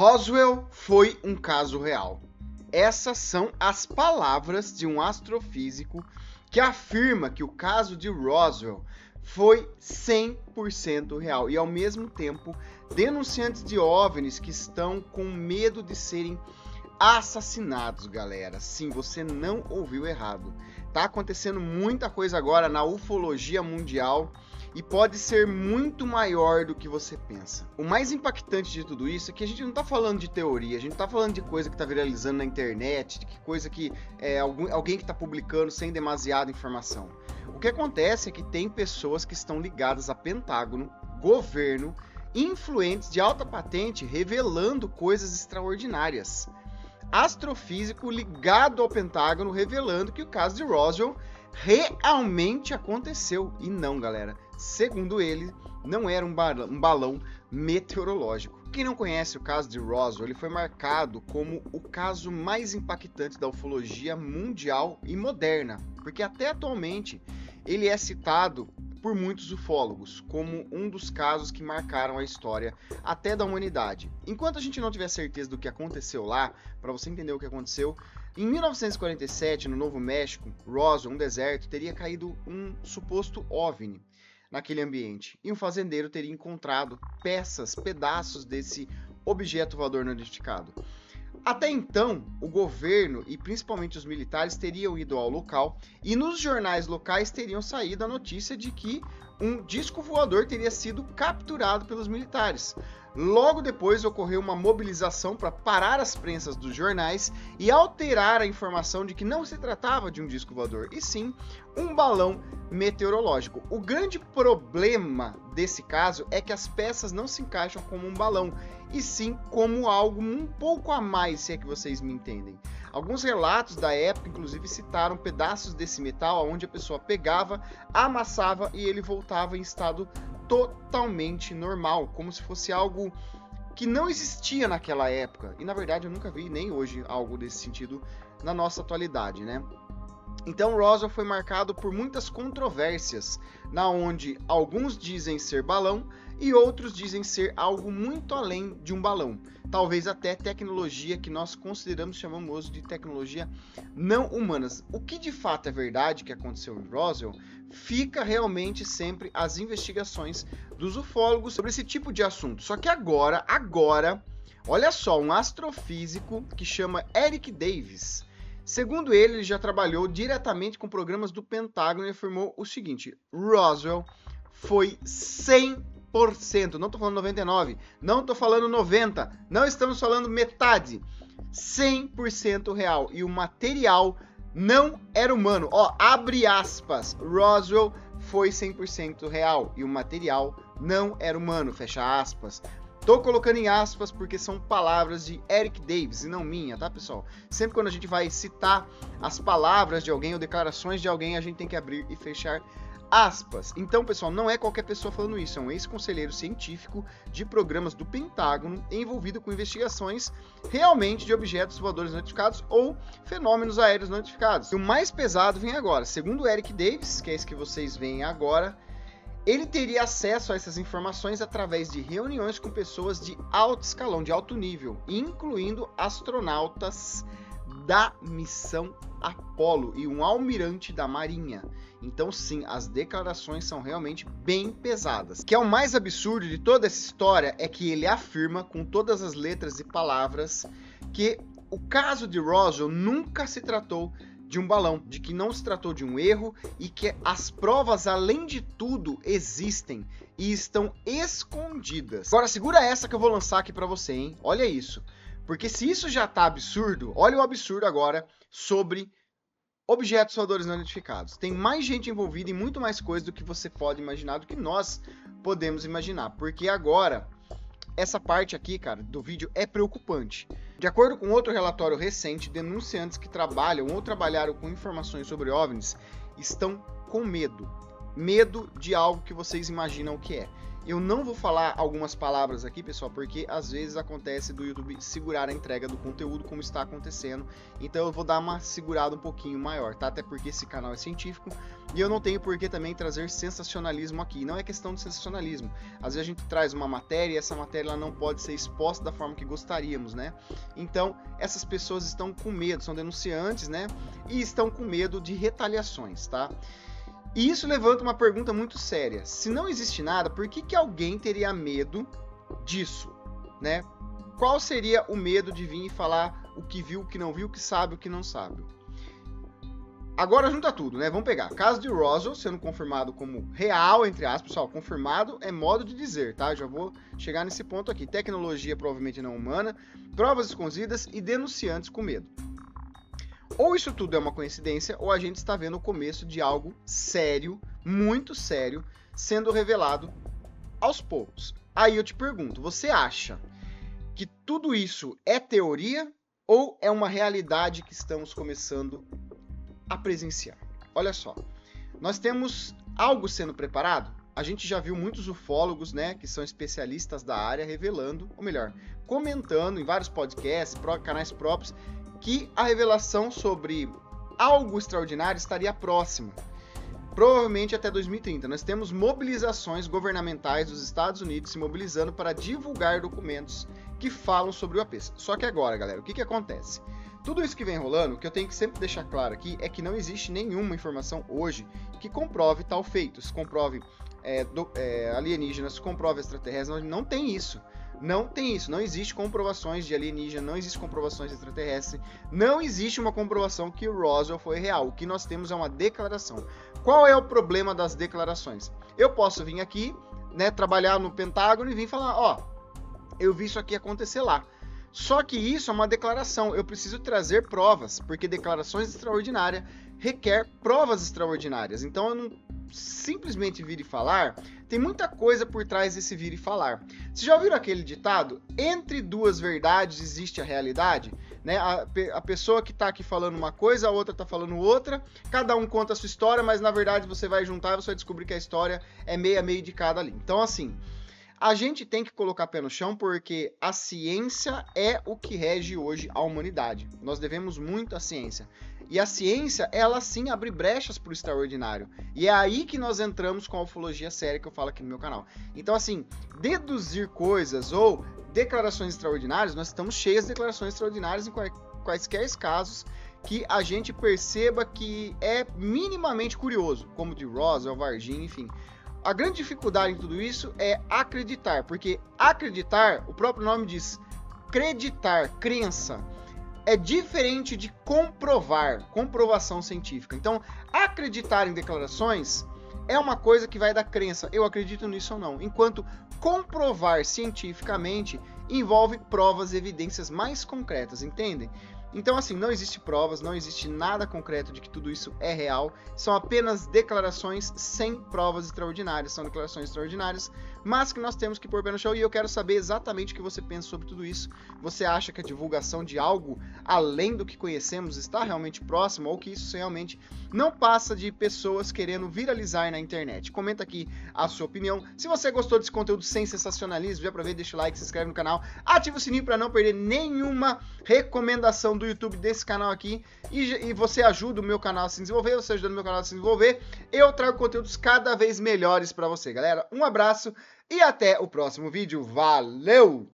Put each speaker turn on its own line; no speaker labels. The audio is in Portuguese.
Roswell foi um caso real. Essas são as palavras de um astrofísico que afirma que o caso de Roswell foi 100% real e, ao mesmo tempo, denunciantes de OVNIs que estão com medo de serem assassinados, galera. Sim, você não ouviu errado. Tá acontecendo muita coisa agora na ufologia mundial e pode ser muito maior do que você pensa. O mais impactante de tudo isso é que a gente não tá falando de teoria, a gente não tá falando de coisa que tá viralizando na internet, de coisa que alguém que tá publicando sem demasiada informação. O que acontece é que tem pessoas que estão ligadas a Pentágono, governo, influentes de alta patente revelando coisas extraordinárias. Astrofísico ligado ao Pentágono revelando que o caso de Roswell realmente aconteceu. E não, galera, segundo ele, não era um balão meteorológico. Quem não conhece o caso de Roswell, ele foi marcado como o caso mais impactante da ufologia mundial e moderna, porque até atualmente ele é citado por muitos ufólogos como um dos casos que marcaram a história até da humanidade. Enquanto a gente não tiver certeza do que aconteceu lá, para você entender o que aconteceu, em 1947, no Novo México, Roswell, um deserto, teria caído um suposto OVNI naquele ambiente, e um fazendeiro teria encontrado pedaços desse objeto voador não identificado. Até então, o governo e principalmente os militares teriam ido ao local e nos jornais locais teriam saído a notícia de que um disco voador teria sido capturado pelos militares. Logo depois ocorreu uma mobilização para parar as prensas dos jornais e alterar a informação de que não se tratava de um disco voador, e sim um balão meteorológico. O grande problema desse caso é que as peças não se encaixam como um balão, e sim como algo um pouco a mais, se é que vocês me entendem. Alguns relatos da época, inclusive, citaram pedaços desse metal onde a pessoa pegava, amassava e ele voltava em estado totalmente normal, como se fosse algo que não existia naquela época. E na verdade eu nunca vi nem hoje algo desse sentido na nossa atualidade, né? Então Roswell foi marcado por muitas controvérsias, na onde alguns dizem ser balão e outros dizem ser algo muito além de um balão. Talvez até tecnologia que nós chamamos de tecnologia não humanas. O que de fato é verdade que aconteceu em Roswell, fica realmente sempre as investigações dos ufólogos sobre esse tipo de assunto. Só que agora, olha só, um astrofísico que chama Eric Davis, segundo ele já trabalhou diretamente com programas do Pentágono e afirmou o seguinte: Roswell foi 100%, não estou falando 99%, não estou falando 90%, não estamos falando metade, 100% real. E o material não era humano. Ó, abre aspas, Roswell foi 100% real e o material não era humano, fecha aspas. Tô colocando em aspas porque são palavras de Eric Davis e não minha, tá, pessoal? Sempre quando a gente vai citar as palavras de alguém ou declarações de alguém, a gente tem que abrir e fechar aspas. Então, pessoal, não é qualquer pessoa falando isso, é um ex-conselheiro científico de programas do Pentágono envolvido com investigações realmente de objetos voadores não identificados ou fenômenos aéreos não identificados. E o mais pesado vem agora. Segundo Eric Davis, que é esse que vocês veem agora, ele teria acesso a essas informações através de reuniões com pessoas de alto escalão, de alto nível, incluindo astronautas da missão Apollo e um almirante da Marinha. Então sim, as declarações são realmente bem pesadas. O que é o mais absurdo de toda essa história é que ele afirma com todas as letras e palavras que o caso de Roswell nunca se tratou de um balão, de que não se tratou de um erro e que as provas, além de tudo, existem e estão escondidas. Agora segura essa que eu vou lançar aqui para você, hein? Olha isso. Porque se isso já tá absurdo, olha o absurdo agora sobre objetos voadores não identificados. Tem mais gente envolvida em muito mais coisa do que você pode imaginar, do que nós podemos imaginar. Porque agora, essa parte aqui, cara, do vídeo é preocupante. De acordo com outro relatório recente, denunciantes que trabalham ou trabalharam com informações sobre OVNIs estão com medo. Medo de algo que vocês imaginam o que é. Eu não vou falar algumas palavras aqui, pessoal, porque às vezes acontece do YouTube segurar a entrega do conteúdo como está acontecendo. Então eu vou dar uma segurada um pouquinho maior, tá? Até porque esse canal é científico e eu não tenho por que também trazer sensacionalismo aqui. Não é questão de sensacionalismo. Às vezes a gente traz uma matéria e essa matéria ela não pode ser exposta da forma que gostaríamos, né? Então essas pessoas estão com medo, são denunciantes, né? E estão com medo de retaliações, tá? E isso levanta uma pergunta muito séria. Se não existe nada, por que alguém teria medo disso, né? Qual seria o medo de vir e falar o que viu, o que não viu, o que sabe, o que não sabe? Agora junta tudo, né? Vamos pegar. Caso de Roswell sendo confirmado como real, entre aspas, pessoal. Confirmado é modo de dizer, tá? Já vou chegar nesse ponto aqui. Tecnologia provavelmente não humana, provas escondidas e denunciantes com medo. Ou isso tudo é uma coincidência, ou a gente está vendo o começo de algo sério, muito sério, sendo revelado aos poucos. Aí eu te pergunto, você acha que tudo isso é teoria ou é uma realidade que estamos começando a presenciar? Olha só, nós temos algo sendo preparado. A gente já viu muitos ufólogos, né, que são especialistas da área, revelando, ou melhor, comentando em vários podcasts, canais próprios, que a revelação sobre algo extraordinário estaria próxima, provavelmente até 2030. Nós temos mobilizações governamentais dos Estados Unidos se mobilizando para divulgar documentos que falam sobre o APES. Só que agora, galera, o que acontece? Tudo isso que vem rolando, o que eu tenho que sempre deixar claro aqui é que não existe nenhuma informação hoje que comprove tal feito, se comprove alienígenas, se comprove extraterrestres, não tem isso. Não tem isso, não existe comprovações de alienígena, não existe comprovações de extraterrestre, não existe uma comprovação que o Roswell foi real. O que nós temos é uma declaração. Qual é o problema das declarações? Eu posso vir aqui, né, trabalhar no Pentágono e vir falar, ó, eu vi isso aqui acontecer lá. Só que isso é uma declaração, eu preciso trazer provas, porque declarações extraordinárias requer provas extraordinárias. Então eu não simplesmente vir e falar, tem muita coisa por trás desse vir e falar. Vocês já ouviram aquele ditado? Entre duas verdades existe a realidade? Né? A pessoa que está aqui falando uma coisa, a outra está falando outra, cada um conta a sua história, mas na verdade você vai juntar e você vai descobrir que a história é meio a meio de cada ali. Então assim, a gente tem que colocar pé no chão porque a ciência é o que rege hoje a humanidade. Nós devemos muito à ciência. E a ciência, ela sim abre brechas para o extraordinário. E é aí que nós entramos com a ufologia séria que eu falo aqui no meu canal. Então assim, deduzir coisas ou declarações extraordinárias, nós estamos cheios de declarações extraordinárias em quaisquer casos que a gente perceba que é minimamente curioso, como de Roswell, Varginha, enfim. A grande dificuldade em tudo isso é acreditar, porque acreditar, o próprio nome diz, acreditar, crença, é diferente de comprovar, comprovação científica. Então, acreditar em declarações é uma coisa que vai da crença, eu acredito nisso ou não, enquanto comprovar cientificamente envolve provas e evidências mais concretas, entendem? Então, assim, não existe provas, não existe nada concreto de que tudo isso é real, são apenas declarações sem provas extraordinárias, são declarações extraordinárias, mas que nós temos que pôr pé no chão, e eu quero saber exatamente o que você pensa sobre tudo isso. Você acha que a divulgação de algo além do que conhecemos está realmente próxima, ou que isso realmente não passa de pessoas querendo viralizar na internet? Comenta aqui a sua opinião. Se você gostou desse conteúdo sem sensacionalismo, já aproveita, deixa o like, se inscreve no canal, ativa o sininho para não perder nenhuma recomendação do YouTube desse canal aqui, e você ajuda o meu canal a se desenvolver, você ajuda o meu canal a se desenvolver, eu trago conteúdos cada vez melhores para você, galera. Um abraço e até o próximo vídeo. Valeu!